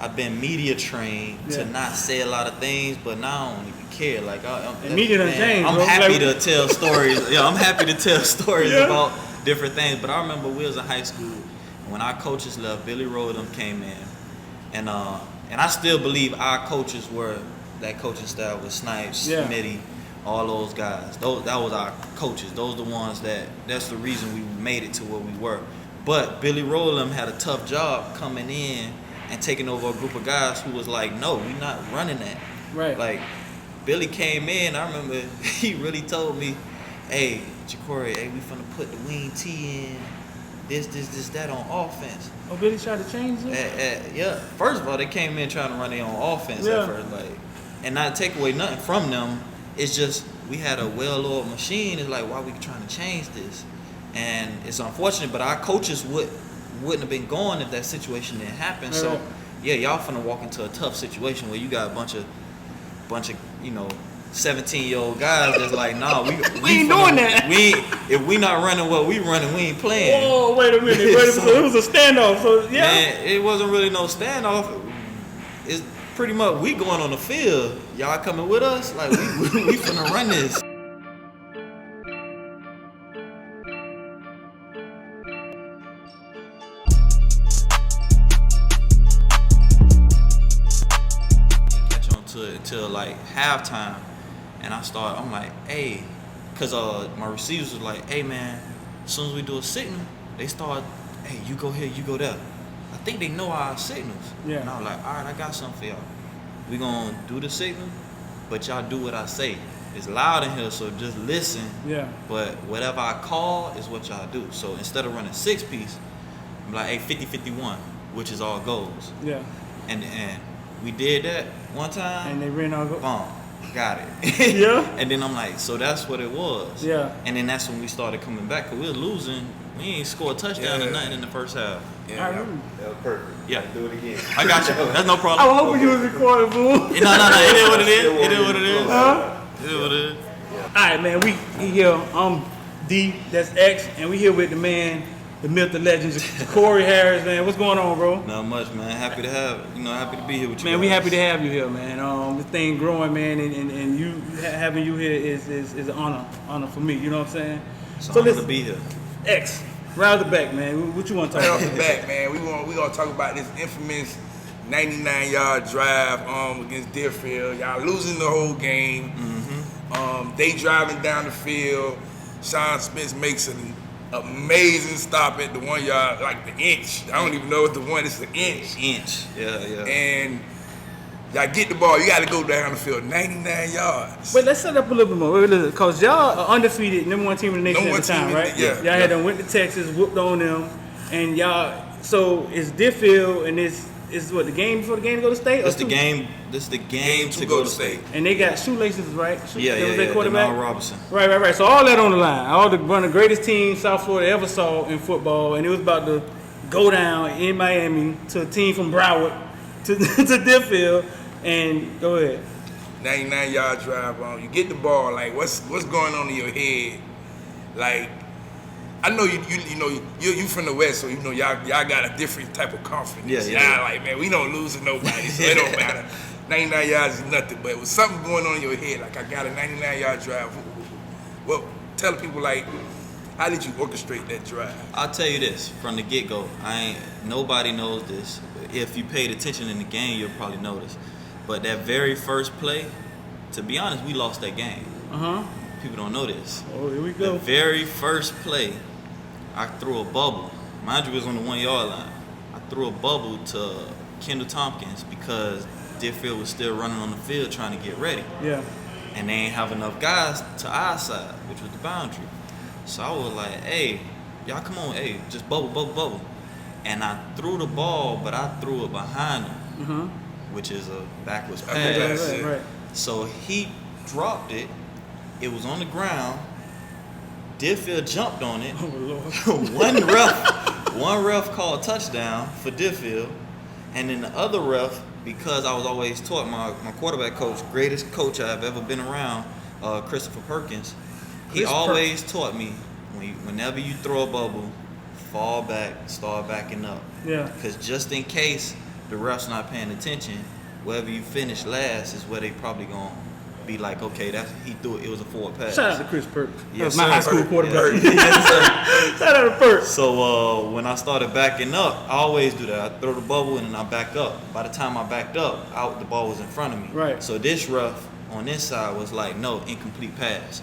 I've been media trained to not say a lot of things, but now I don't even care. Like media done changed, I'm bro. happy to tell stories. Yeah, I'm happy to tell stories about different things. But I remember we was in high school when our coaches left. Billy Rodham came in, and I still believe our coaches were that coaching style with Snipes, Smitty, all those guys. That was our coaches. Those are the ones that's the reason we made it to where we were. But Billy Rodham had a tough job coming in and taking over a group of guys who was like, no, we're not running that. Right. Like, Billy came in, I remember he really told me, hey, Jacory, we finna put the wing T in, this, that on offense. Oh, Billy tried to change it? Yeah. First of all, they came in trying to run their own offense at first, like, and not take away nothing from them. It's just we had a well-oiled machine. It's like, why are we trying to change this? And it's unfortunate, but our coaches wouldn't have been going if that situation didn't happen. Right. So, y'all finna walk into a tough situation where you got a bunch of 17-year-old guys that's like, nah, we ain't doing that. If we not running what we running, we ain't playing. Oh, wait a minute. So it was a standoff. So man, it wasn't really no standoff. It's pretty much we going on the field. Y'all coming with us? Like we finna run this. Until like halftime, and I'm like, hey, cause my receivers was like, hey man, as soon as we do a signal, they start, hey, you go here, you go there. I think they know our signals. Yeah. And I was like, all right, I got something for y'all. We gonna do the signal, but y'all do what I say. It's loud in here, so just listen. Yeah. But whatever I call is what y'all do. So instead of running 6-piece, I'm like, hey, 50-51, which is all goals. Yeah. And we did that one time. And they ran all go. Boom, got it. Yeah. And then I'm like, so that's what it was. Yeah. And then that's when we started coming back, cause we were losing. We ain't scored a touchdown or nothing in the first half. Yeah, that was perfect. Yeah. Do it again. I got you. That's no problem. I was hoping you was recording, fool. No. It is what it is. It is what it is. Huh? It is what it is. All right, man. We here. I'm D. That's X, and we here with the man, the myth, the legend, Jacory Harris, man. What's going on, bro? Not much, man. Happy to be here with you. Man, guys. we happy to have you here, man. This thing growing, man, and you having you here is an honor for me. You know what I'm saying? It's an honor to be here. X, right off the back, man. What you want to talk Right about? off the bat, man, we gonna talk about this infamous 99-yard drive against Deerfield. Y'all losing the whole game. Mm-hmm. They driving down the field. Sean Smith makes an amazing stop at the 1 yard, like the inch. I don't even know what the one is, the inch. Yeah. And y'all get the ball, you gotta go down the field 99 yards. Wait, let's set up a little bit more. Because y'all are undefeated, number one team in the nation at the time, right? Yeah. Y'all had them went to Texas, whooped on them, and y'all, so it's Deerfield, and it's what, the game before the game to go to state? This the game to go to state. And they got shoelaces, right? Yeah. Their quarterback? Denard Robinson. Right. So all that on the line. One of the greatest teams South Florida ever saw in football, and it was about to go down in Miami to a team from Broward to Deerfield. And go ahead. 99-yard drive on. You get the ball. Like what's going on in your head? Like I know you from the West, so you know y'all got a different type of confidence. Yeah. Y'all like, man, we don't lose to nobody, so it don't matter. 99 yards is nothing, but with something going on in your head, like I got a 99-yard drive. Well, tell people like, how did you orchestrate that drive? I'll tell you this from the get-go. Nobody knows this. If you paid attention in the game, you'll probably notice. But that very first play, to be honest, we lost that game. People don't know this. Oh, here we go. The very first play, I threw a bubble. Mind you, it was on the 1 yard line. I threw a bubble to Kendall Tompkins because Deerfield was still running on the field trying to get ready. Yeah. And they ain't have enough guys to our side, which was the boundary. So I was like, hey, y'all come on, hey, just bubble. And I threw the ball, but I threw it behind him, which is a backwards pass. Right. So he dropped it. It was on the ground. Deerfield jumped on it. Oh, Lord. One ref called touchdown for Deerfield. And then the other ref, because I was always taught, my quarterback coach, greatest coach I've ever been around, Christopher Perkins, he always taught me, whenever you throw a bubble, fall back, start backing up. Yeah. Because just in case the refs not paying attention, wherever you finish last is where they probably gonna be like, okay, he threw it. It was a forward pass. Shout out to Chris Perk. Yes, That's my high school quarterback. Yes, sir. Shout out to Perk. So when I started backing up, I always do that. I throw the bubble and then I back up. By the time I backed up, the ball was in front of me. Right. So this ref on this side was like, no, incomplete pass.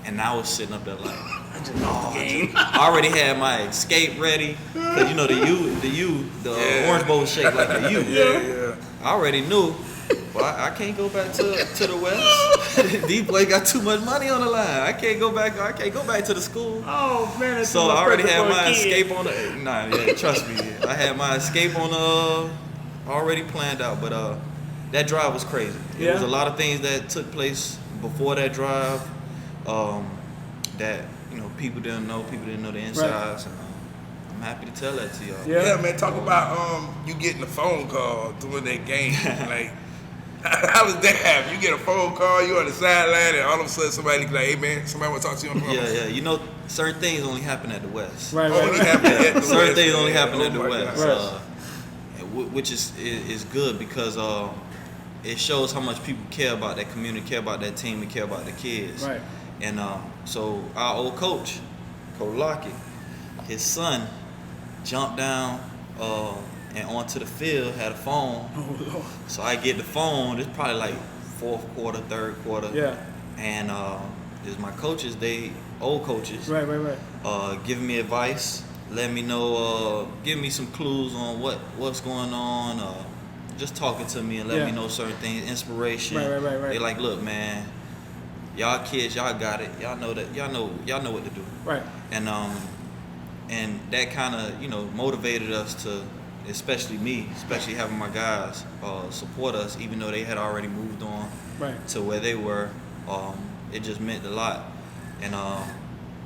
And I was sitting up there like, I just lost the game. I already had my escape ready. Cause you know the orange bowl was shaped like a U. Yeah. I already knew. But I can't go back to the West. D-Boy got too much money on the line. I can't go back to the school. Oh man, that's So I already had my escape on the trust me. I had my escape on already planned out, but that drive was crazy. There was a lot of things that took place before that drive that people didn't know the insides. Right. And, I'm happy to tell that to y'all. Yeah, man. Talk about you getting a phone call during that game. Like, how was that? You get a phone call, you on the sideline, and all of a sudden somebody like, hey man, somebody want to talk to you on the phone. Yeah. Certain things only happen at the West. Right. Certain things only happen at the West. Right. Which is good because it shows how much people care about that community, care about that team, and care about the kids. Right. And so our old coach, Coach Lockett, his son jumped down and onto the field, had a phone. Oh, Lord. So I get the phone. It's probably like fourth quarter, third quarter. Yeah. And it's my coaches, old coaches. Right. Giving me advice, let me know, give me some clues on what's going on. Just talking to me and let me know certain things, inspiration. Right. They like, look, man, y'all kids, y'all got it. Y'all know that. Y'all know what to do. Right. And that kind of motivated us to, especially me, having my guys support us, even though they had already moved on to where they were. It just meant a lot, and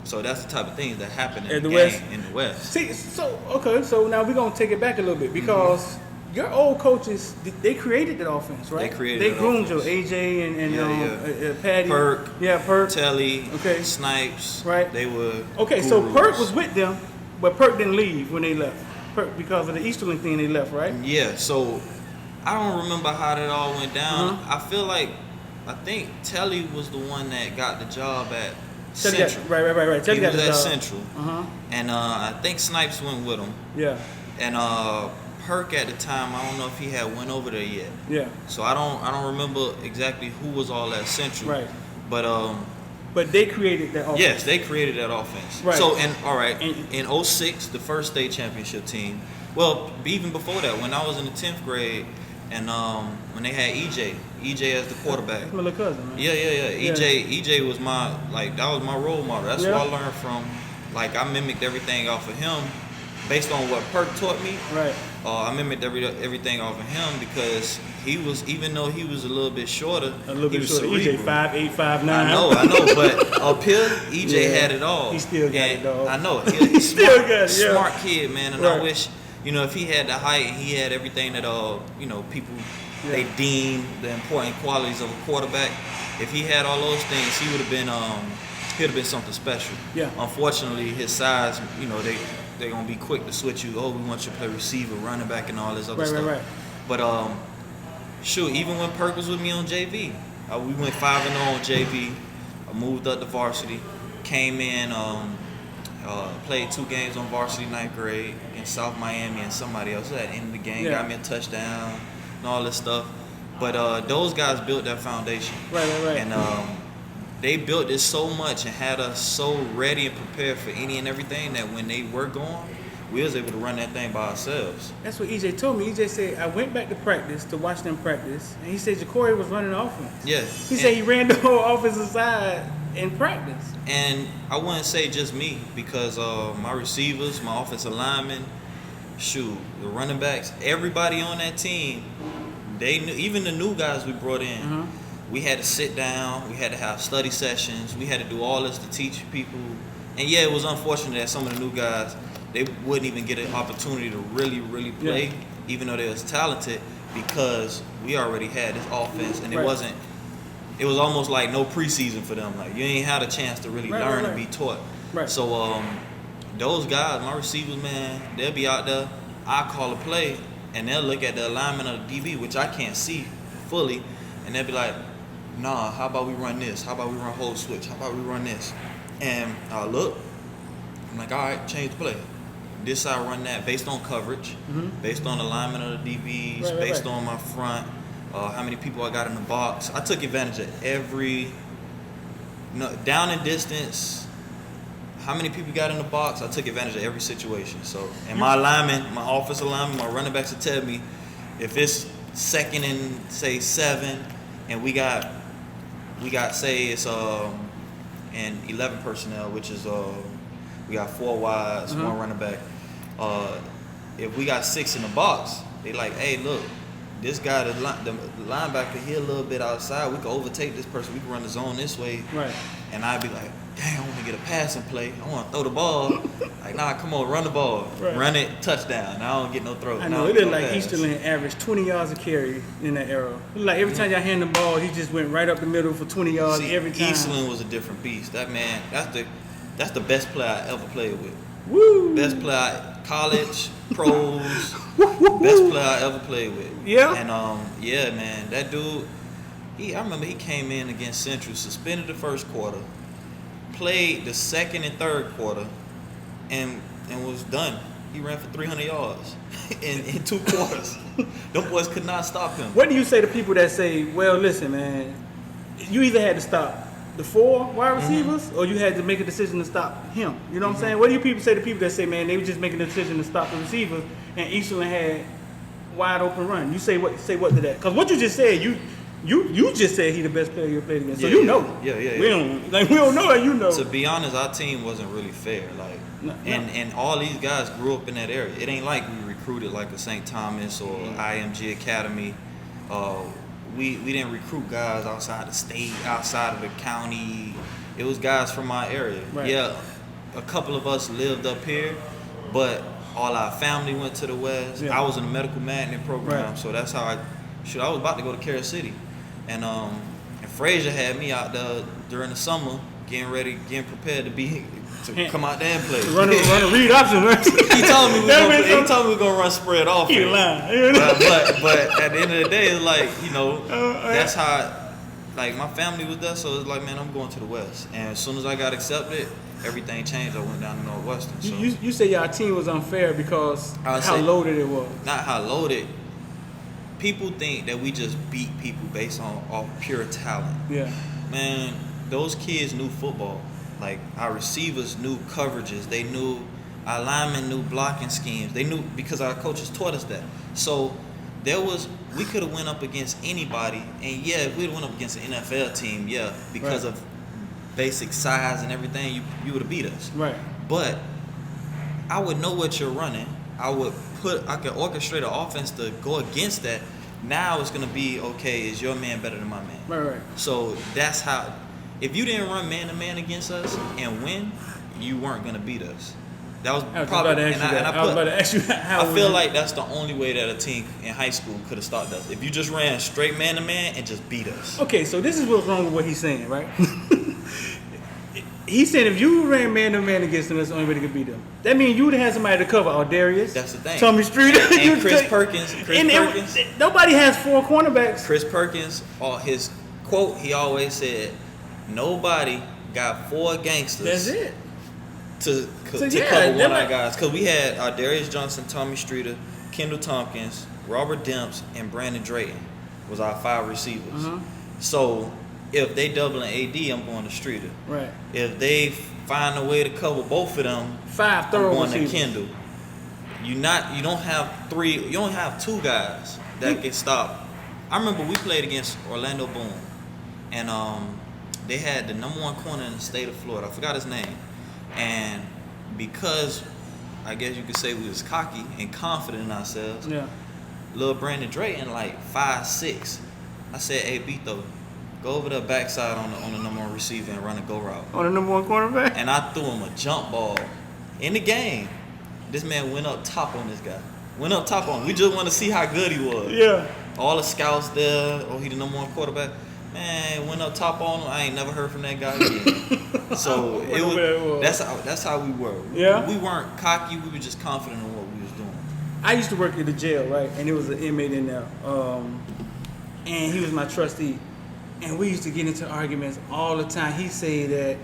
so that's the type of things that happen in the game in the West. See, so now we're gonna take it back a little bit because your old coaches, they created that offense, right? They groomed you, AJ and Patty, Perk, Telly, Snipes, right? They were gurus. So Perk was with them, but Perk didn't leave when they left. Perk, because of the Easterling thing, they left, right? Yeah. So I don't remember how that all went down. I think Telly was the one that got the job at Central. Right. Telly he got was the at job. Central, and I think Snipes went with him. Yeah. And Perk at the time, I don't know if he had went over there yet. Yeah. So I don't remember exactly who was all at Central. Right. But they created that offense. Yes, they created that offense. Right. So in 06, the first state championship team. Well, even before that, when I was in the 10th grade, and when they had EJ as the quarterback. That's my little cousin, man. Yeah. EJ was that was my role model. That's what I learned from. Like, I mimicked everything off of him based on what Perk taught me. Right. I mimicked everything off of him because he was, even though he was a little bit shorter, EJ 5'8", 5'9". I know, but up here, EJ had it all. He still got it, dog. I know. He's still got it, smart kid, man, and I wish, if he had the height and he had everything that people they deem the important qualities of a quarterback. If he had all those things, he would have been he'd have been something special. Yeah. Unfortunately, his size, they're gonna be quick to switch you. Oh, we want you to play receiver, running back, and all this other stuff. Right. But even when Perk was with me on JV, we went 5-0 on JV. I moved up to varsity, came in, played 2 games on varsity 9th grade in South Miami, and somebody else at the end of the game got me a touchdown and all this stuff. But those guys built that foundation. Right. And they built this so much and had us so ready and prepared for any and everything that when they were gone, we was able to run that thing by ourselves. That's what EJ told me. EJ said, I went back to practice to watch them practice, and he said Jacory was running offense. Yeah. He said he ran the whole offensive side in practice. And I wouldn't say just me, because my receivers, my offensive linemen, the running backs, everybody on that team, they knew, even the new guys we brought in, we had to sit down, we had to have study sessions, we had to do all this to teach people. And yeah, it was unfortunate that some of the new guys, they wouldn't even get an opportunity to really play, even though they was talented, because we already had this offense, and it wasn't. It was almost like no preseason for them. Like, you ain't had a chance to really learn and be taught. Right. So those guys, my receivers, man, they'll be out there. I call a play, and they'll look at the alignment of the DB, which I can't see fully, and they'll be like, nah, how about we run this? How about we run hold switch? How about we run this? And I'll look, I'm like, all right, change the play. This I run that based on coverage, based on alignment of the DBs, based on my front, how many people I got in the box. I took advantage of every, down and distance, how many people got in the box. I took advantage of every situation. So, and my alignment, my offensive alignment, my running backs will tell me if it's 2nd and say 7, and we got say it's and 11 personnel, which is we got 4 wides, 1 running back. If we got 6 in the box, they like, hey, look, this guy, the linebacker here a little bit outside. We can overtake this person. We can run the zone this way. Right. And I'd be like, dang, I want to get a passing play. I want to throw the ball. Like, nah, come on, run the ball. Right. Run it, touchdown. Now I don't get no throw. I know, it looked like Easterland averaged 20 yards a carry in that era. It looked like every time y'all hand the ball, he just went right up the middle for 20 yards every time. Easterland was a different beast. That man, that's the best player I ever played with. Woo! Best player, college, pros, best player I ever played with. Yeah. And yeah, man, that dude. I remember he came in against Central, suspended the first quarter, played the second and third quarter, and was done. He ran for 300 yards in 2 quarters. Them boys could not stop him. What do you say to people that say, well, listen, man, you either had to stop the 4 wide receivers or you had to make a decision to stop him? You know what I'm saying? What do you people say to people that say, man, they were just making a decision to stop the receivers and Easterland had wide open run? You say what to that? Because what you just said, you just said he the best player you played against. So you know. Yeah. We don't know that you know. To be honest, our team wasn't really fair. Like, and all these guys grew up in that area. It ain't like we recruited like a St. Thomas or IMG Academy. We didn't recruit guys outside the state, outside of the county. It was guys from our area. Right. Yeah, a couple of us lived up here, but all our family went to the West. Yeah. I was in the medical magnet program, so that's how I was about to go to Carol City. And Frazier had me out there during the summer, getting prepared to come out there and play. Run a read option, right? He told me we were gonna run spread off. He lying. But at the end of the day, it's like, that's how, like, my family was there, so it's like, man, I'm going to the West. And as soon as I got accepted, everything changed. I went down to Northwestern. So. You say y'all team was unfair because how loaded it was. Not how loaded. People think that we just beat people based off pure talent. Yeah. Man, those kids knew football. Like, our receivers knew coverages. They knew our linemen knew blocking schemes. They knew because our coaches taught us that. So we could have went up against anybody, and yeah, if we'd went up against an NFL team, yeah, because of basic size and everything, you would have beat us. Right. But I would know what you're running. I could orchestrate an offense to go against that. Now it's gonna be, okay, is your man better than my man? Right. So that's how. If you didn't run man-to-man against us and win, you weren't going to beat us. That was probably. I was about to ask you how. I feel like that's the only way that a team in high school could have stopped us. If you just ran straight man-to-man and just beat us. Okay, so this is what's wrong with what he's saying, right? He's saying if you ran man-to-man against them, that's the only way they could beat them. That means you would have had somebody to cover Darius. That's the thing. Tommy Street. And Chris Perkins. Nobody has 4 cornerbacks. Chris Perkins, his quote, he always said, nobody got 4 gangsters. That's it. To cover one of our guys. Because we had Darius Johnson, Tommy Streeter, Kendall Tompkins, Robert Demps, and Brandon Drayton was our 5 receivers. So if they double an AD, I'm going to Streeter. Right. If they find a way to cover both of them, 5 thorough I'm going receivers. to Kendall. You don't have 3. You don't have 2 guys that can stop. I remember we played against Orlando Boone, and they had the number 1 corner in the state of Florida. I forgot his name. And because I guess you could say we was cocky and confident in ourselves, little Brandon Drayton, like 5'6". I said, hey, Beto, go over the backside on the number 1 receiver and run a go route. On the number 1 cornerback? And I threw him a jump ball. In the game, this man went up top on this guy. Went up top on him. We just want to see how good he was. Yeah. All the scouts there, he the number 1 quarterback. Man, went up top on him. I ain't never heard from that guy again. So that's how we were. Yeah. We weren't cocky. We were just confident in what we was doing. I used to work at the jail, right? And there was an inmate in there, and he was my trustee. And we used to get into arguments all the time. He said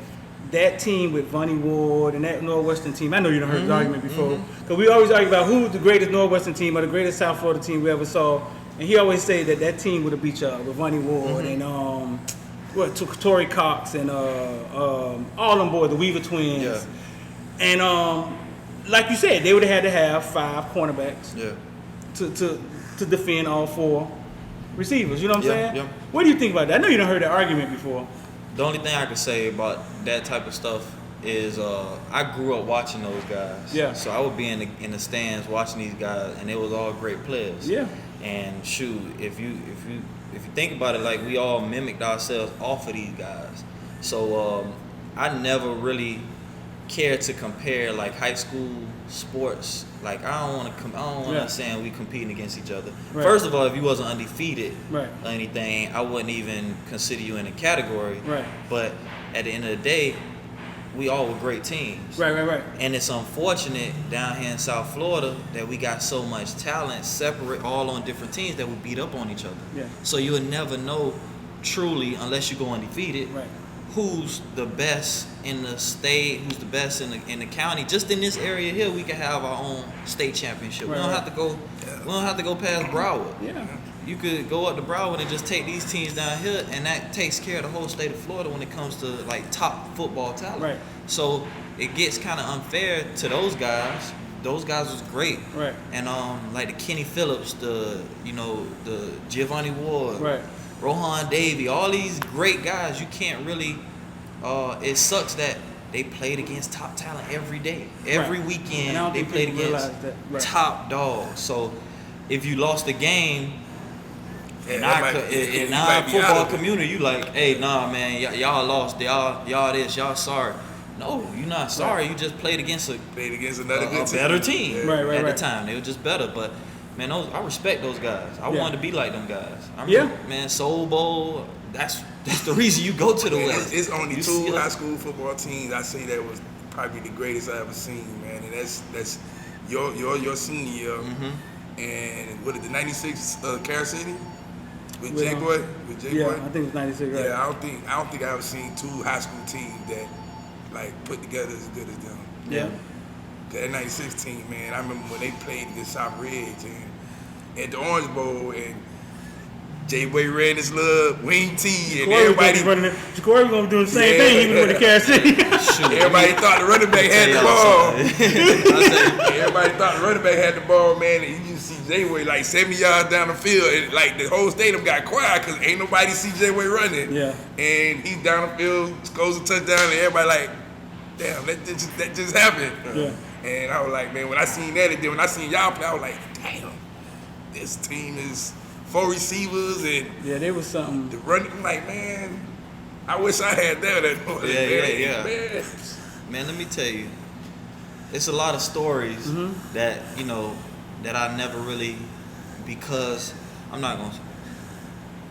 that team with Vonnie Ward and that Northwestern team, I know you done heard the argument before, because we always argue about who's the greatest Northwestern team or the greatest South Florida team we ever saw. And he always said that team would have beat y'all with Vonnie Ward and Tory Cox and all them boys, the Weaver twins. Yeah. And like you said, they would have had to have 5 cornerbacks to defend all 4 receivers. You know what I'm saying? Yeah. What do you think about that? I know you done heard that argument before. The only thing I could say about that type of stuff is I grew up watching those guys. Yeah. So I would be in the stands watching these guys, and they was all great players. Yeah. And shoot, if you think about it, like we all mimicked ourselves off of these guys. So I never really cared to compare like high school sports. Like I don't want to saying we competing against each other. Right. First of all, if you wasn't undefeated Right. or anything, I wouldn't even consider you in a category. Right. But at the end of the day, we all were great teams. Right. And it's unfortunate down here in South Florida that we got so much talent separate all on different teams that we beat up on each other. Yeah. So you would never know truly, unless you go undefeated, Right. who's the best in the state, who's the best in the county. Just in this area here, we can have our own state championship. We don't have to go. We don't have to go past Broward. Yeah. You could go up to Broward and just take these teams down here, and that takes care of the whole state of Florida when it comes to like top football talent. Right. So it gets kind of unfair to those guys. Those guys was great. Right. And like the Kenny Phillips, the Giovanni Ward, Right. Rohan Davey, all these great guys. You can't really. It sucks that they played against top talent every day, every Right. weekend. And I don't They think played people against realize that. Right. top dogs. So if you lost the game. In might our be football out of it. community, you like, hey, nah, man, y'all lost, y'all this, y'all sorry. No, you're not sorry. You just played against Played against another a good team. better team Yeah. Right. at the time. They were just better, but man, I respect those guys. I Yeah. wanted to be like them guys. I Yeah. remember, man, Soul Bowl. That's the reason you go to the Man, West. it's only You 2 see high us- school football teams I say that was probably the greatest I ever seen, man. And that's your senior year, and what is the '96 Carol City with With, J-Boy? Yeah, I think it was 96, right? Yeah, I don't think I ever seen 2 high school teams that like put together as good as them. Yeah. That '96 team, man, I remember when they played against South Ridge and at the Orange Bowl, and J-Boy ran his little wing tee, and everybody Jacory was gonna do the same thing even with the Cash City. Shoot, everybody thought the running back had the ball. Everybody thought the running back had the ball, man, and you just see J-Way like 70 yards down the field, and like the whole stadium got quiet because ain't nobody see J-Way running. Yeah. And he's down the field, scores a touchdown, and everybody like, damn, that just happened. Yeah. And I was like, man, when I seen that, and then when I seen y'all play, I was like, damn, this team is 4 receivers and Yeah, there was something. the running. I'm like, man, I wish I had that. Yeah. Man. Man, let me tell you, it's a lot of stories that that I never really, because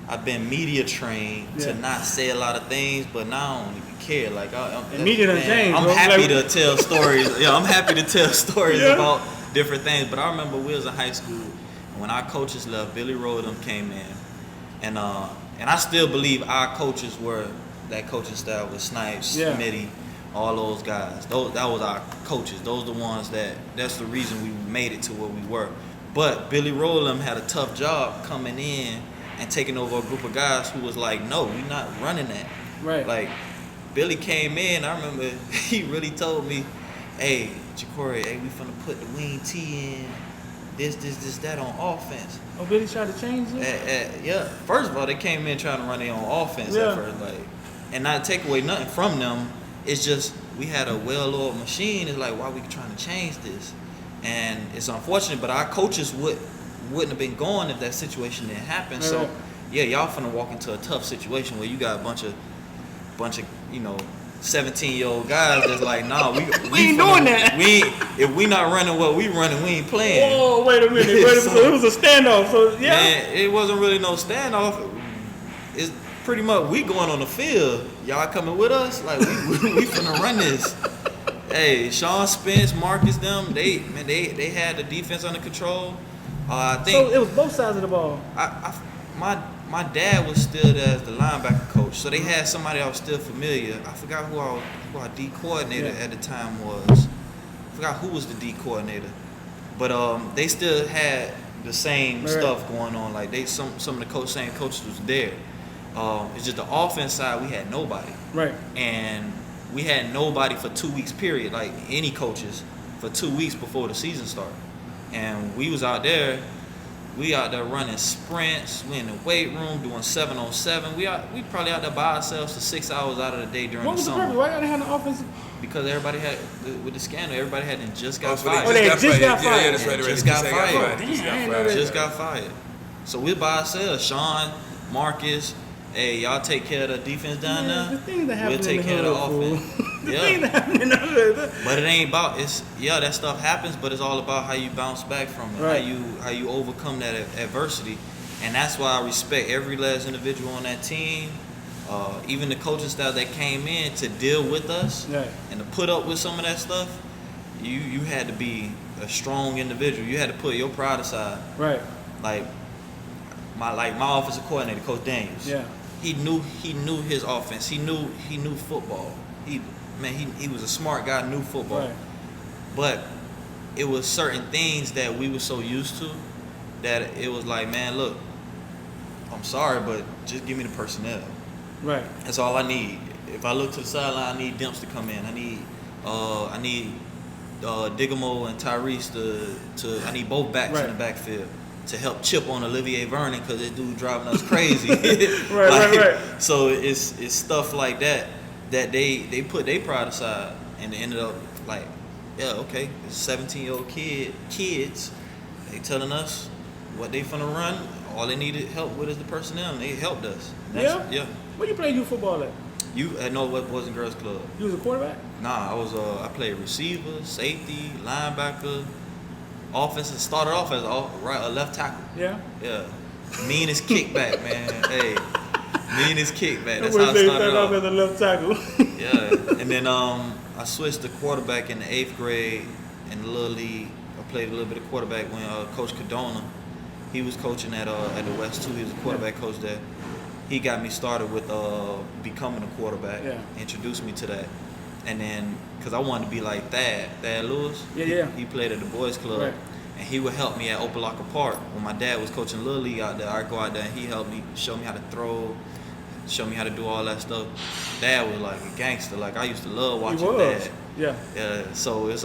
I've been media trained to not say a lot of things, but now I don't even care. Like media done changed, I'm bro. happy Like- to tell stories. Yeah, I'm happy to tell stories Yeah. about different things. But I remember we was in high school, and when our coaches left, Billy Rodham came in, and I still believe our coaches were that coaching style with Snipes, Smitty, all those guys. That was our coaches. Those are the ones that's the reason we made it to where we were. But Billy Rodham had a tough job coming in and taking over a group of guys who was like, no, we're not running that. Right. Like, Billy came in, I remember he really told me, hey, Jacory, hey, we finna put the wing T in, this, that on offense. Oh, Billy tried to change it? Yeah. First of all, they came in trying to run their own offense at first, like, and not take away nothing from them. It's just we had a well-oiled machine. It's like, why we trying to change this? And it's unfortunate, but our coaches wouldn't have been going if that situation didn't happen. So, y'all finna walk into a tough situation where you got a bunch of 17-year-old guys that's like, nah, we ain't doing that. If we not running what we running, we ain't playing. Oh, wait a minute. So it was a standoff. So yeah. Man, it wasn't really no standoff. It's pretty much we going on the field. Y'all coming with us? Like we finna run this. Hey, Sean Spence, Marcus, them, they had the defense under control. I think So it was both sides of the ball. my dad was still there as the linebacker coach, so they had somebody that was still familiar. I forgot who our D coordinator at the time was. I forgot who was the D coordinator, but they still had the same stuff going on. Like some of the same coaches was there. It's just the offense side, we had nobody. Right. And we had nobody for 2 weeks period, like any coaches, for 2 weeks before the season started. And we was out there. We out there running sprints. We in the weight room doing 7-on-7. We probably out there by ourselves for 6 hours out of the day during What the was the summer. purpose? Why gotta have the offense? Because everybody had, with the scandal, everybody had just got So fired. they just got fired. Yeah, that's right. Just got fired. Damn, Just got fired. So we're by ourselves. Sean, Marcus, hey, y'all take care of the defense down Man, the there. things that happen We'll take in the care of the hood, offense. fool. The Yeah. things that happen in the hood. But it ain't about that stuff happens, but it's all about how you bounce back from it, Right. how you overcome that adversity, and that's why I respect every last individual on that team, even the coaching staff that came in to deal with us Right. and to put up with some of that stuff. You had to be a strong individual. You had to put your pride aside. Right. Like my offensive coordinator, Coach Daniels. Yeah. He knew his offense. He knew football. He was a smart guy, knew football. Right. But it was certain things that we were so used to that it was like, man, look, I'm sorry, but just give me the personnel. Right. That's all I need. If I look to the sideline, I need Demps to come in. I need Digamo and Tyrese to I need both backs in the backfield to help chip on Olivier Vernon because this dude driving us crazy. Right. So it's stuff like that they put their pride aside and they ended up like, yeah, okay, it's 17-year-old kids. They telling us what they finna run. All they needed help with is the personnel, and they helped us. Yeah. Where you play youth football at? You at Northwest Boys and Girls Club. You was a quarterback? Nah, I played receiver, safety, linebacker, offense. Started off as a left tackle. Yeah. Yeah. Meanest kickback, man. Hey, meanest kickback. That's Where how I they started off off. as a left tackle. Yeah. And then I switched to quarterback in the 8th grade in the Little League. I played a little bit of quarterback when Coach Cadona, he was coaching at the West 2. He was a quarterback coach there. He got me started with becoming a quarterback. Yeah. Introduced me to that. And then, because I wanted to be like Thad Lewis. Yeah. He played at the boys club. Right. And he would help me at Opelika Park. When my dad was coaching Little League out there, I'd go out there and he helped me, show me how to throw, show me how to do all that stuff. Dad was like a gangster. Like, I used to love watching Dad. Yeah. So it's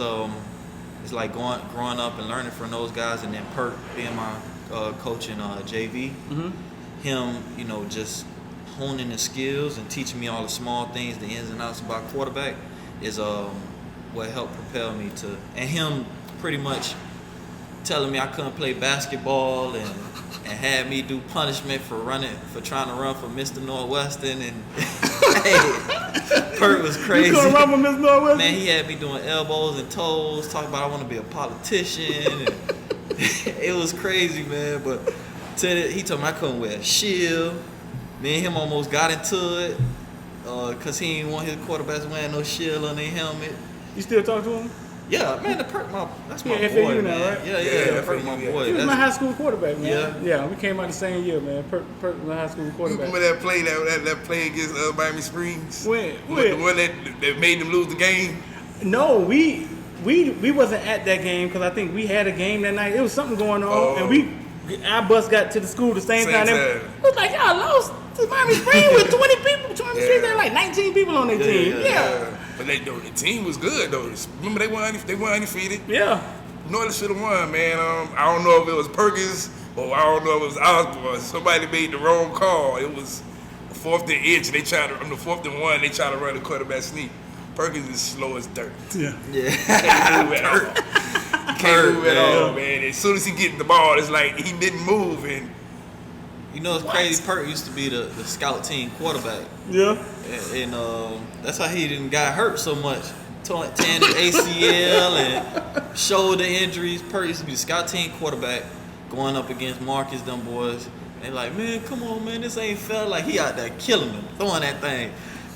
like growing up and learning from those guys, and then Perk being my coach in JV. Mm-hmm. Him, just honing the skills and teaching me all the small things, the ins and outs about quarterback is what helped propel me to. And him pretty much telling me I couldn't play basketball and had me do punishment for trying to run for Mr. Northwestern and hey, Perk was crazy. You couldn't run for Mr. Northwestern? Man, he had me doing elbows and toes, talking about I want to be a politician. And it was crazy, man. But he told me I couldn't wear a shield. Me and him almost got into it because he didn't want his quarterbacks wearing no shield on their helmet. You still talk to him? Yeah, man, that's my FAU boy, now, man. right? Yeah, Perk, my boy. He was my high school quarterback, man. Yeah. Yeah, we came out the same year, man. Perk was my high school You quarterback. remember that play that play against Miami Springs? When? The one that made them lose the game? No, we wasn't at that game because I think we had a game that night. It was something going on, and our bus got to the school the same time. It was like, y'all lost to Miami Springs with 20 people. 20 Springs, they had like 19 people on their team. Yeah. But the team was good though. Remember they weren't undefeated. Yeah. Northern should have won, man. I don't know if it was Perkins or I don't know if it was Osborne. Somebody made the wrong call. It was 4th and inch. They tried to on the 4th and 1. They tried to run the quarterback sneak. Perkins is slow as dirt. Yeah. Can't move at all. Can't move at all, man. As soon as he get the ball, it's like he didn't move. And it's crazy. Perk used to be the scout team quarterback. Yeah. And that's how he didn't got hurt so much. Tearing his ACL and shoulder injuries. Perk used to be the scout team quarterback going up against Marcus, them boys. They like, man, come on, man, this ain't fair. Like, he out there killing them, throwing that thing.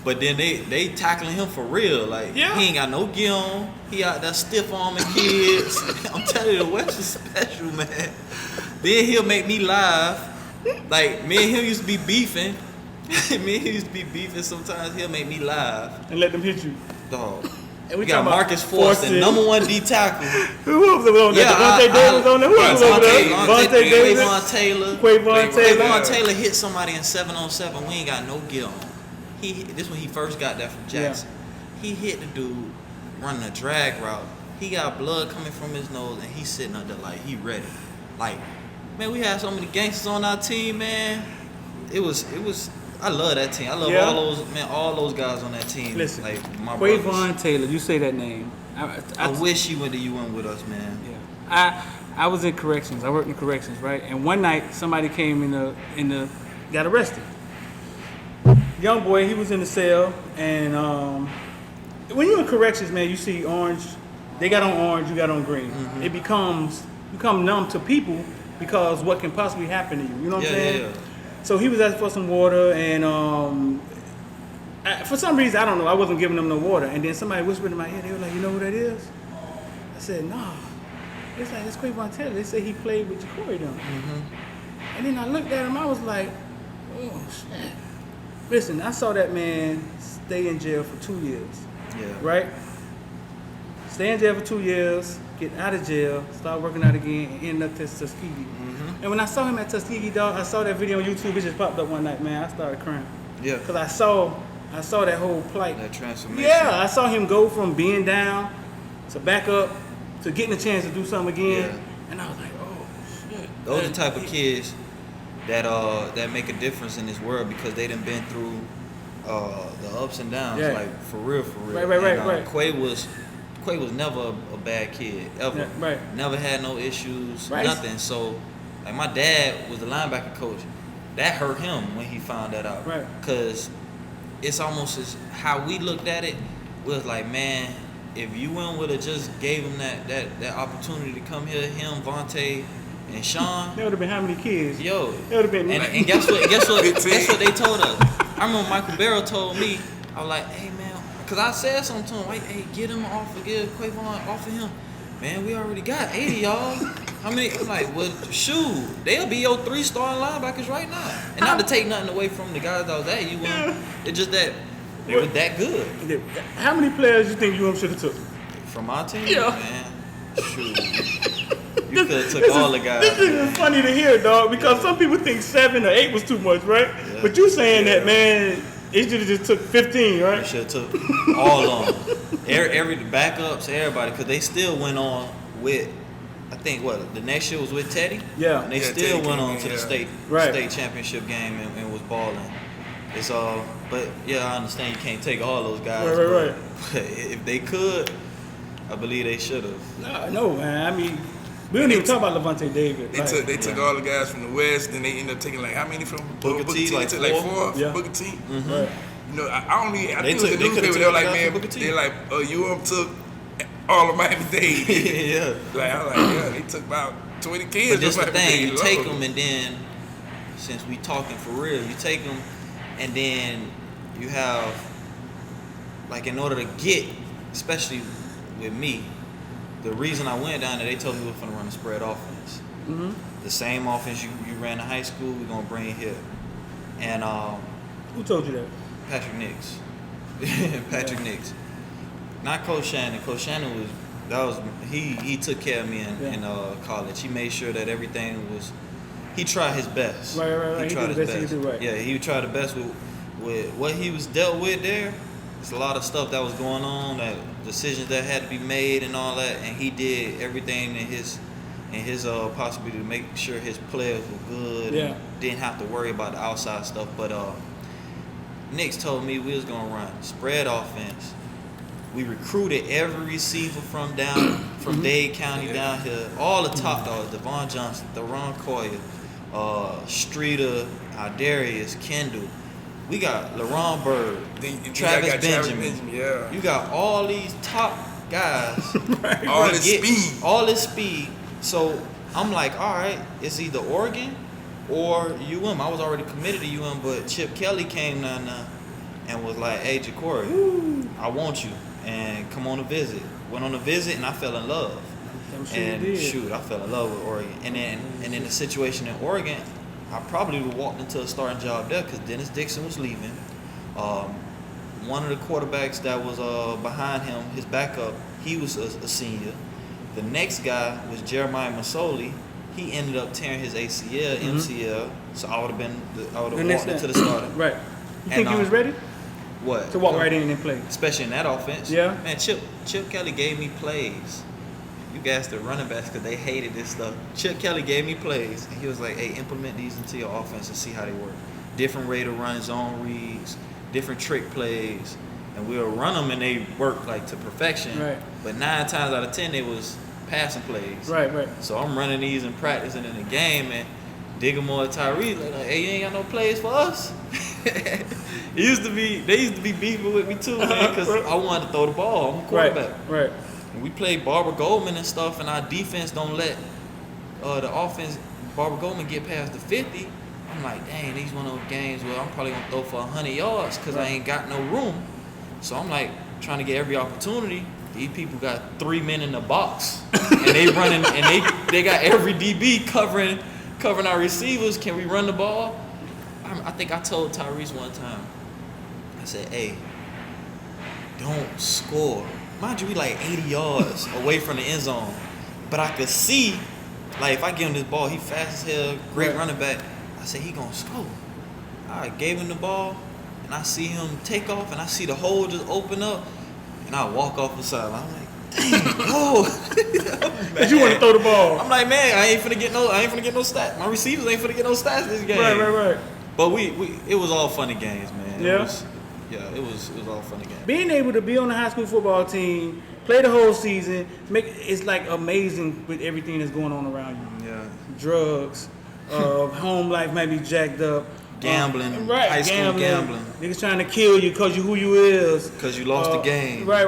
But then they tackling him for real. Like, he ain't got no gear on. He out there stiff arming kids. I'm telling you, the West is special, man. Then he'll make me laugh. Like, me and him used to be beefing. Sometimes he'll make me laugh. And let them hit you. Dog. And we got Marcus Forster, number 1 D tackle. Who was on there? Devontae Davis was on there. Who was over there? Devontae Davis. Quavon Taylor. Taylor hit somebody in 7-on-7. We ain't got no gear on. This when he first got that from Jackson. He hit the dude running a drag route. He got blood coming from his nose, and he's sitting up there like he ready. Like, man, we had so many gangsters on our team, man. It was. I love that team. I love all those guys on that team. Listen, like my Quavon Taylor, you say that name. I wish you went to UN with us, man. Yeah. I was in corrections. I worked in corrections, right? And one night somebody came in the got arrested. Young boy, he was in the cell, and when you're in corrections, man, you see orange. They got on orange, you got on green. Mm-hmm. You become numb to people because what can possibly happen to you. You know what I'm saying? Yeah. So he was asking for some water, and for some reason, I don't know, I wasn't giving them no water. And then somebody whispered in my ear, they were like, "You know who that is?" I said, "Nah." It's like, it's Quavon Taylor. They say he played with Jacory them. Mm-hmm. And then I looked at him, I was like, oh, shit. Listen, I saw that man stay in jail for 2 years. Yeah. Right? Stay in jail for 2 years, get out of jail, start working out again, and end up at Tuskegee. Mm-hmm. And when I saw him at Tuskegee, dog, I saw that video on YouTube. It just popped up one night, man. I started crying. Yeah. Because I saw that whole plight. That transformation. Yeah, I saw him go from being down to back up to getting a chance to do something again. Yeah. And I was like, oh, shit. Those are the type of kids that make a difference in this world because they done been through the ups and downs, like for real. Right. Quay was never a bad kid ever. Yeah, right. Never had no issues, nothing. So, like my dad was the linebacker coach. That hurt him when he found that out. Right. Because it's almost as how we looked at it was like, man, if UN would have just gave him that opportunity to come here, him, Vontae, and Sean. That would have been how many kids? Yo. That would have been. And guess what? Guess what they told us? I remember Michael Barrow told me, I was like, hey man, because I said something to him, like, hey, get him off of Quavon off of him. Man, we already got 80, y'all. How many? I'm like, well, shoot, they'll be your 3-star linebackers right now. And not to take nothing away from the guys that was at UN, it's just that they were that good. How many players you think UM should have took? From my team? Yeah. Man, shoot. You could have took all the guys. This is funny to hear, dog, because some people think 7 or 8 was too much, right? Yeah. But you saying that, man, it should have just took 15, right? It should have took all on. Every backups, everybody, because they still went on with, I think, the next year was with Teddy? Yeah. And they still went on to the state championship game and was balling. It's all, but yeah, I understand you can't take all those guys. Right. But if they could, I believe they should have. No, man. I mean, we don't even talk about Levante David. They took all the guys from the West, then they ended up taking like how many from Booker T? They took like 4. Yeah. Booker T. Mm-hmm. Right. You know, I think it was the newspaper. They were like, man, they're like, UM took all of Miami-Dade. Yeah. Like I was like, yeah, they took about 20 kids. But just the thing, you take them and then, since we talking for real, you take them and then you have, like, in order to get, especially with me, the reason I went down there, they told me we were going to run a spread offense. Mm-hmm. The same offense you ran in high school, we're going to bring it here. And who told you that? Patrick Nix. Nix. Not Coach Shannon. Coach Shannon he took care of me in college. He made sure that everything was, he tried his best. Right. He tried his best. Right. Yeah, he tried the best with what he was dealt with there. There's a lot of stuff that was going on, that decisions that had to be made and all that, and he did everything in his possibility to make sure his players were good. Yeah. And didn't have to worry about the outside stuff. But Nix told me we was gonna run spread offense. We recruited every receiver from Dade County down here, all the top dogs: Devon Johnson, Theron Coyer, Streeter, Darius, Kendall. We got LaRon Bird, Travis Benjamin. Yeah. You got all these top guys. Right. All this speed. So I'm like, all right, it's either Oregon or UM. I was already committed to UM, but Chip Kelly came down there and was like, "Hey, Jacory, I want you, and come on a visit." Went on a visit, and I fell in love. I'm sure And you did. shoot, I fell in love with Oregon. And then the situation in Oregon, I probably would have walked into a starting job there because Dennis Dixon was leaving. One of the quarterbacks that was behind him, his backup, he was a senior. The next guy was Jeremiah Masoli. He ended up tearing his ACL, MCL. So I would have walked into the starting. Right. You think he was ready What? to walk right in and play? Especially in that offense. Yeah. Man, Chip Kelly gave me plays. You guys the running backs because they hated this stuff. Chip Kelly gave me plays, and he was like, "Hey, implement these into your offense and see how they work. Different rate of run, zone reads, different trick plays, and we'll run them and they work like to perfection. Right. But 9 times out of 10, they was passing plays. Right. So I'm running these and practicing in the game, and Diggamore and Tyrese like, "Hey, you ain't got no plays for us." They used to be beefing with me too, man, because I wanted to throw the ball. I'm a quarterback. Right. We played Barbara Goldman and stuff, and our defense don't let the offense, Barbara Goldman, get past the 50. I'm like, dang, these one of those games where I'm probably gonna throw for 100 yards because I ain't got no room. So I'm like trying to get every opportunity. These people got 3 men in the box, and they running, and they got every DB covering our receivers. Can we run the ball? I think I told Tyrese one time. I said, "Hey, don't score." Mind you, we like 80 yards away from the end zone. But I could see, like, if I give him this ball, he fast as hell, great running back. I said, he gonna score. I gave him the ball, and I see him take off, and I see the hole just open up, and I walk off the sideline. I'm like, dang, go. But you want to throw the ball. I'm like, man, I ain't finna get no stats. My receivers ain't finna get no stats this game. Right. But it was all funny games, man. Yeah. It was all funny games. Being able to be on the high school football team, play the whole season, it's like amazing with everything that's going on around you. Yeah. Drugs, home life might be jacked up. Gambling, high school gambling. Niggas trying to kill you because you who you is. Because you lost the game. Right.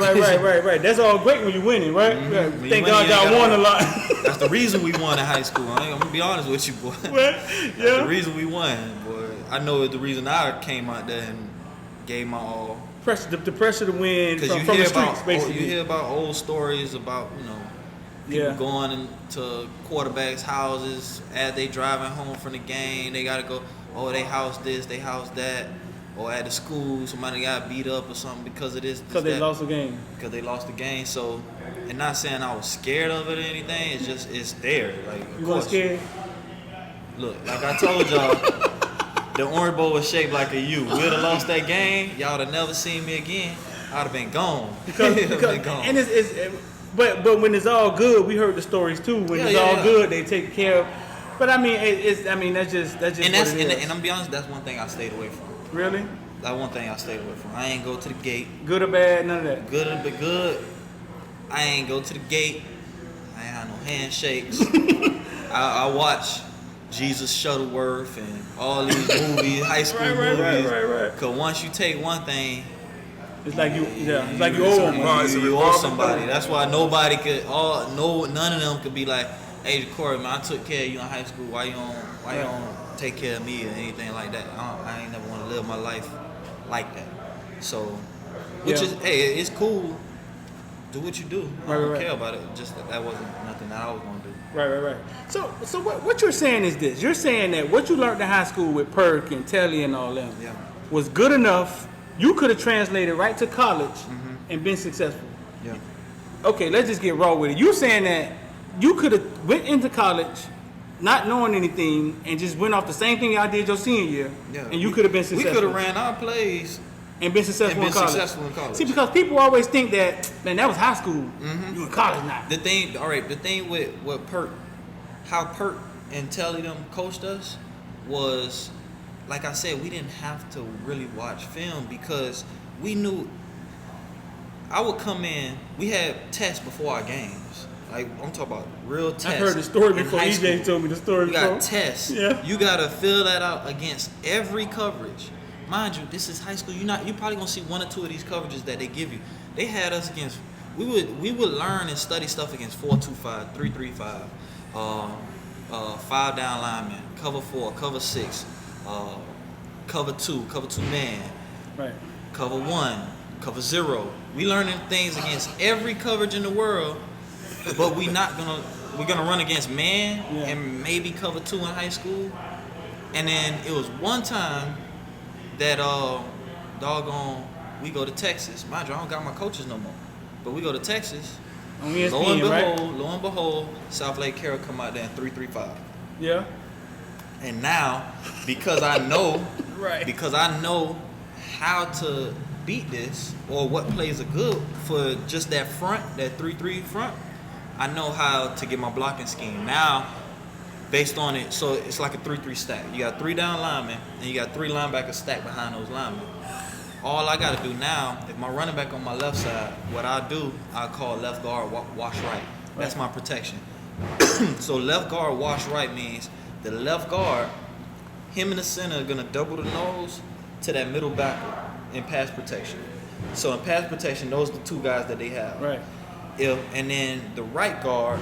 That's all great when you're winning, right? Mm-hmm. Thank God y'all won a lot. That's the reason we won in high school. I'm going to be honest with you, boy. That's the reason we won, boy. I know it's the reason I came out there and gave my all. The pressure to win from the streets, basically. You hear about old stories about, people going into quarterbacks' houses as they driving home from the game. They got to go, they house this, they house that. Or at the school, somebody got beat up or something because of this. Because they lost the game. Because they lost the game. So, and not saying I was scared of it or anything. It's just, it's there. Like, you weren't scared? Look, like I told y'all, the Orange Bowl was shaped like a U. We'd have lost that game. Y'all would have never seen me again. I'd have been gone. Because been gone. And but when it's all good, we heard the stories too. When it's all good, they take care of. But I mean, that's just and what it is. And I'm be honest, that's one thing I stayed away from. Really? That's one thing I stayed away from. I ain't go to the gate. Good or bad, none of that. Good or good. I ain't go to the gate. I ain't had no handshakes. I watch Jesus Shuttleworth and all these movies, high school movies. Right. Cause once you take one thing, it's like you owe somebody. That's why nobody could. None of them could be like, "Hey, Jacory, man, I took care of you in high school. Why you don't take care of me or anything like that?" I ain't never want to live my life like that. So, which is, hey, it's cool. Do what you do. I don't care about it. Just that wasn't nothing that I was gonna do. Right. So what you're saying is this: you're saying that what you learned in high school with Perk and Telly and all them was good enough. You could have translated right to college and been successful. Yeah. Okay, let's just get raw with it. You saying that you could have went into college not knowing anything and just went off the same thing y'all did your senior year, and you could have been successful. We could have ran our plays and been successful in college. See, because people always think that, man, that was high school. You in college now. The thing with what Perk, how Perk and Telly them coached us was, like I said, we didn't have to really watch film because we knew. I would come in. We had tests before our games. Like, I'm talking about real tests. I've heard the story before. EJ told me the story before. You got tests. Yeah. You got to fill that out against every coverage. Mind you, this is high school. You probably gonna see one or two of these coverages that they give you. They had us against. We would learn and study stuff against 4-2-5, 3-3-5, 5 down linemen, cover 4, cover 6, cover 2 man, right, cover 1, cover 0. We learning things against every coverage in the world, but we're gonna run against man and maybe cover 2 in high school. And then it was one time that we go to Texas. Mind you, I don't got my coaches no more, but we go to Texas. On ESPN, lo and behold, South Lake Carroll come out there in 3-3-5. Yeah. And now, because I know, Right. because I know how to beat this or what plays are good for just that front, that 3-3 front, I know how to get my blocking scheme. Now, based on it, so it's like a 3-3 stack. You got 3 down linemen, and you got 3 linebackers stacked behind those linemen. All I got to do now, if my running back on my left side, what I do, I call left guard wash right. That's my protection. So left guard wash right means the left guard, him and the center are going to double the nose to that middle backer in pass protection. So in pass protection, those are the 2 guys that they have. Right. And then the right guard,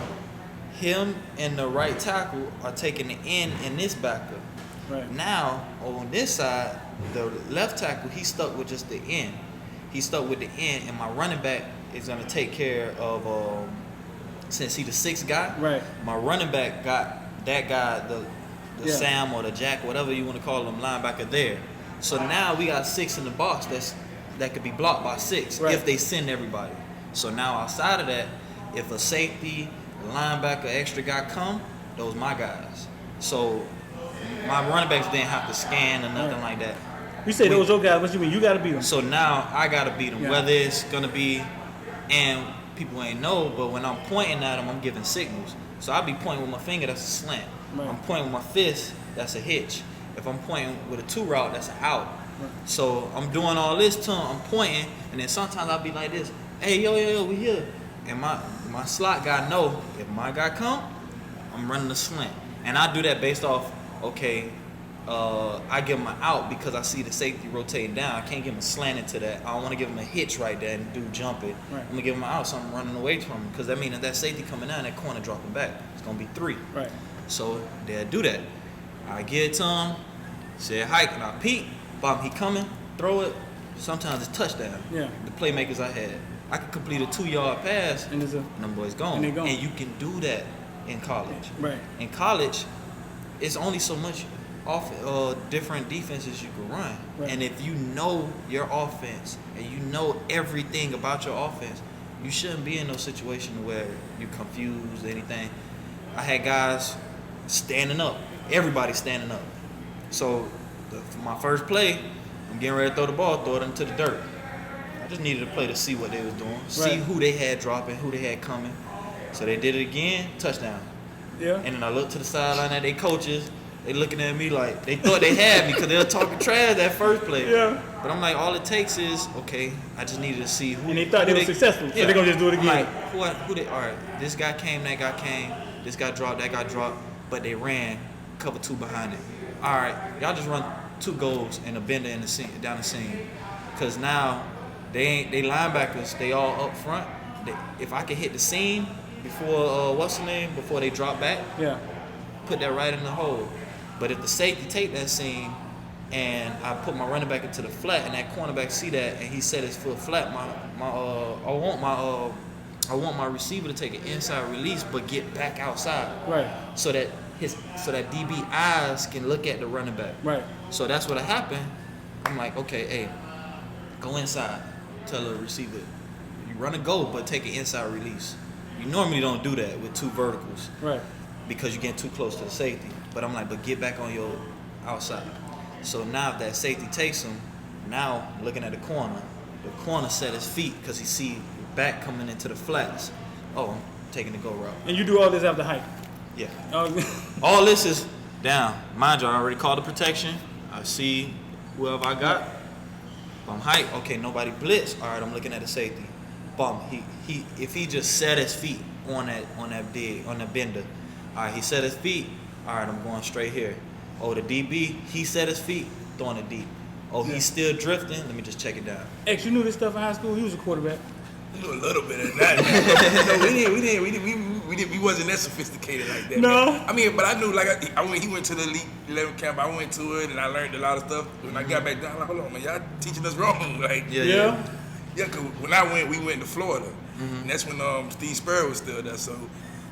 him and the right tackle are taking the end in this backer. Right. Now, on this side, the left tackle, he's stuck with just the end. He's stuck with the end, and my running back is going to take care of, since he's the 6th guy, Right. my running back got that guy, the Sam or the Jack, whatever you want to call him, linebacker there. So now we got 6 in the box that could be blocked by 6 if they send everybody. So now outside of that, if a safety, linebacker, extra guy come, those my guys. So my running backs didn't have to scan or nothing like that. You say those your guys, what you mean? You got to beat them. So now I got to beat them, whether it's going to be, and people ain't know, but when I'm pointing at them, I'm giving signals. So I'll be pointing with my finger, that's a slant. Right. I'm pointing with my fist, that's a hitch. If I'm pointing with a 2 route, that's an out. Right. So I'm doing all this till I'm pointing, and then sometimes I'll be like this, hey, yo, we here. And my slot guy know, if my guy come, I'm running the slant. And I do that based off, okay, I give him an out because I see the safety rotating down. I can't give him a slant into that. I don't want to give him a hitch right there and do jump it. Right. I'm going to give him an out, so I'm running away from him, because that means that safety coming down, that corner dropping back. It's going to be 3. Right. So they'll do that. I get it to him, say hike, and I peek, bomb, he coming, throw it. Sometimes it's touchdown. Yeah. The playmakers I had. I could complete a 2-yard pass, And them boys gone. and they gone. And you can do that in college. Right. In college, it's only so much different defenses you can run. Right. And if you know your offense and you know everything about your offense, you shouldn't be in no situation where you're confused or anything. I had guys standing up. Everybody standing up. So for my first play, I'm getting ready to throw the ball, throw it into the dirt. I just needed a play to see what they was doing, see who they had dropping, who they had coming. So they did it again, touchdown. Yeah. And then I looked to the sideline at their coaches. They looking at me like they thought they had me because they were talking trash that first play. Yeah. But I'm like, all it takes is, okay, I just needed to see who. And they thought they were successful, so they're going to just do it again. I'm like, who they, all right, this guy came, that guy came, this guy dropped, that guy dropped, but they ran cover 2 behind it. All right, y'all just run 2 goals and a bender in the seam, down the seam. Because now they linebackers, they all up front. If I could hit the seam before, before they drop back, Yeah. put that right in the hole. But if the safety take that seam and I put my running back into the flat and that cornerback see that and he set his foot flat, I want my receiver to take an inside release but get back outside. Right. So that DB eyes can look at the running back. Right. So that's what happened. I'm like, okay, hey, go inside. Tell the receiver, you run a go, but take an inside release. You normally don't do that with 2 verticals. Right. Because you're getting too close to the safety. But I'm like, but get back on your outside. So now if that safety takes him, now looking at the corner set his feet because he see back coming into the flats. Oh, I'm taking the go route. And you do all this after hike? Yeah. Oh. All this is down. Mind you, I already called the protection. I see whoever I got. I'm hike. Okay, nobody blitz. All right, I'm looking at the safety. Bum. If he just set his feet on that bender. All right, he set his feet. All right, I'm going straight here. Oh, the DB, he set his feet, throwing it deep. Oh, he's still drifting. Let me just check it down. X, you knew this stuff in high school? You was a quarterback. We knew a little bit of that. We wasn't that sophisticated like that. No. Man. I mean, but I knew he went to the Elite 11 camp. I went to it and I learned a lot of stuff. When I got back down, I'm like, hold on, man, y'all teaching us wrong. Like, Yeah. Cause when I went, we went to Florida, and that's when Steve Spurrier was still there. So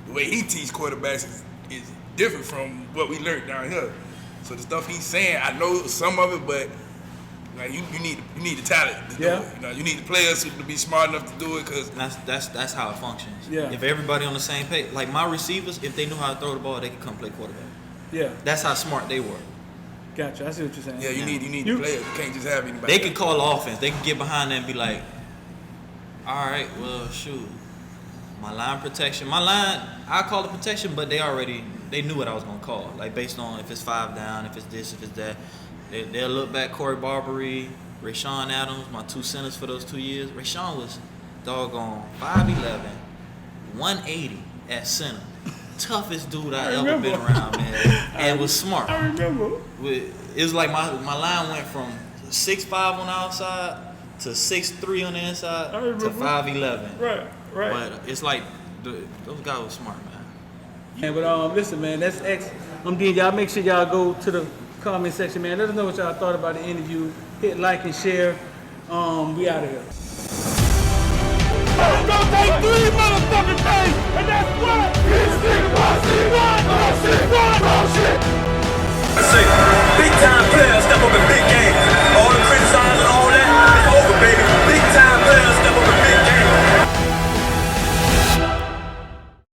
the way he teach quarterbacks is different from what we learned down here. So the stuff he's saying, I know some of it, but like you need the talent to do it. You know, you need the players to be smart enough to do it. Cause that's how it functions. Yeah. If everybody on the same page, like my receivers, if they knew how to throw the ball, they could come play quarterback. Yeah. That's how smart they were. Gotcha. I see what you're saying. Yeah, you need the players. You can't just have anybody. They could call the offense. They could get behind them and be like, all right, well, shoot, my line protection. I call it protection, but they knew what I was going to call. Like, based on if it's 5 down, if it's this, if it's that. They'll look back, Corey Barbary, Rashawn Adams, my 2 centers for those 2 years. Rashawn was doggone 5'11", 180 at center. Toughest dude I ever been around, man. And was smart. I remember. It was like my line went from 6'5" on the outside to 6'3" on the inside to 5'11". Right. But it's like those guys were smart, man. Yeah, but listen, man, that's I'm D. Y'all make sure y'all go to the comment section, man. Let us know what y'all thought about the interview. Hit like and share. We out of here. It's gonna take 3 motherfucking days, and that's what this nigga wants to